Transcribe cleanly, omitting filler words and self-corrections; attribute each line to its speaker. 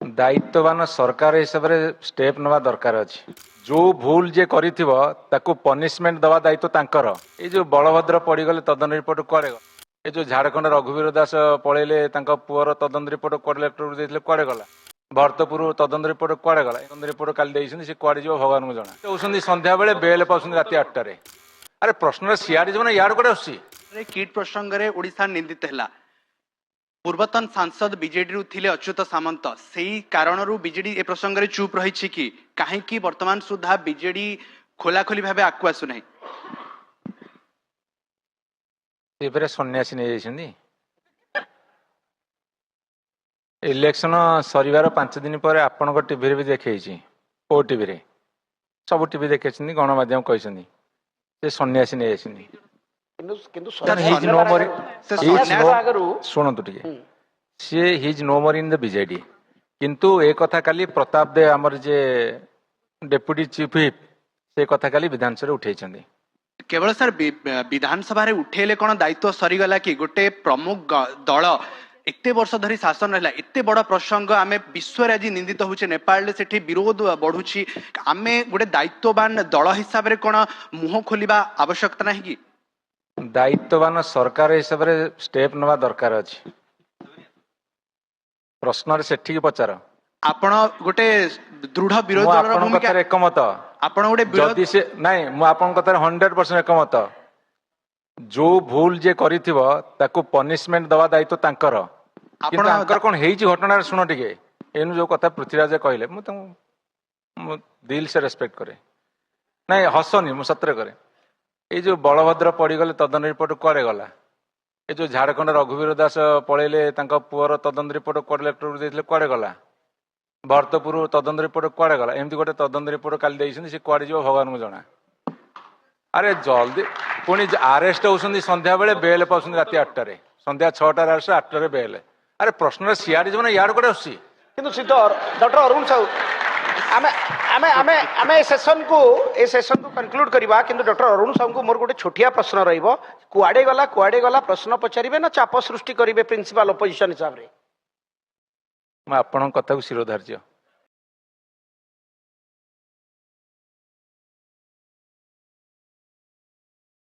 Speaker 1: दायित्ववान सरकार हिसाब से स्टेप नवा दरकार अच्छी जो भूल जे करिथिबो ताकू पनिशमेंट दवा दायित्व तांकर ए जो बलभद्र पड़गले तदन रिपोर्ट कुआड़े गला ए जो झारखंड रघुवीर दास पलैले पुअर तदन रिपोर्ट कलेक्टर देते कुआड़े गला भरतपुर तदन रिपोर्ट कुआड़े गला तदन रिपोर्ट काली देइछन से कुआड़े जीव भगवान को जना दउछन संध्या बेले बेल पाउछन राति 8 रे अरे प्रश्न सियाड़ी जब यार कोड़े आसी
Speaker 2: किट प्रसंग रे ओडिशा निंदित हैला पूर्वतन सांसद बीजेडी थिले अच्युत सामंत सेही कारणरू बीजेडी ए प्रसंग रे चुप रही कि कहीं वर्तमान सुधा बीजेडी खोलाखोली भाबे आकु आसु नाही
Speaker 1: एपरे सन्यासी नहीं जाइछन्दी इलेक्शन सरिवार 5 दिन पर आपन टीवी भी देखी ओ टीवी रे सब टीवी देखे गणमाध्यम कहते से सन्यासी नहीं जाइछन्दी शुणु टे she is no more in the BJD किंतु ए कथा काली प्रताप दे आमर जे डेप्यूटी चीफ व्हिप से कथा काली विधानसभा उठे
Speaker 2: केवल सर विधानसभा रे उठेले कौन दायित्व सरीगला कि गोटे प्रमुख दल एते वर्ष धरी शासन रहा एते बड़ प्रसंग आमे विश्व आज निंदित होचे नेपाल से विरोध बढ़ुची आमे गोटे दायित्ववान दल हिसाब रे कौन मुह खोलिबा आवश्यकता नहीं कि
Speaker 1: दायित्ववान सरकार हिसाब से स्टेप नवा दरकार अच्छी प्रश्न से पचार
Speaker 2: आपण गोटे दृढ़ विरोध दलर भूमिका
Speaker 1: एकमत
Speaker 2: आपण गोटे
Speaker 1: जदि से नहीं मु आपन कथार 100% एकमत जो भूल जे करिथिबो ताकू पनिशमेंट दवा दायित्व तांकर किंतु आंकर कोन हेई घटना सुनो टिके एनु जो कथा पृथ्वीराज कहले मु दिल से रेस्पेक्ट करे नहीं हसनी मु सतरे करे ये जो बलभद्र पड़गले तदन रिपोर्ट कुआड़े गला ये जो झारखंड रघुवीर दास पलैले पुअर तदन रिपोर्ट कलेक्टर देते कुआड़े गला भरतपुर तदन रिपोर्ट कुआड़े गला एमती गोटे तदन रिपोर्ट काली देइछन से कुआड़े जीव भगवान को जना अरे जल्दी पुणी आरेस्ट होउछन संध्या बेले बेल पाउछन राति 8 रे संध्या 6 आरेस्ट 8 रे बेल अरे प्रश्न सियाड़ी जब यार कोड़े आसी
Speaker 3: किंतु सिद्धर डॉक्टर अरुण साहू आमे आमे आमे आमे सेशन को कंक्लूड करबा किंतु डॉक्टर अरुण साहू को मोर गोटे छोटिया प्रश्न रहइबो कुआडे गला प्रश्न पचारिबे ना चाप सृष्टि करिवे प्रिंसिपल अपोजिशन हिसाब रे
Speaker 1: मैं आपन कथा को शिरोधार्य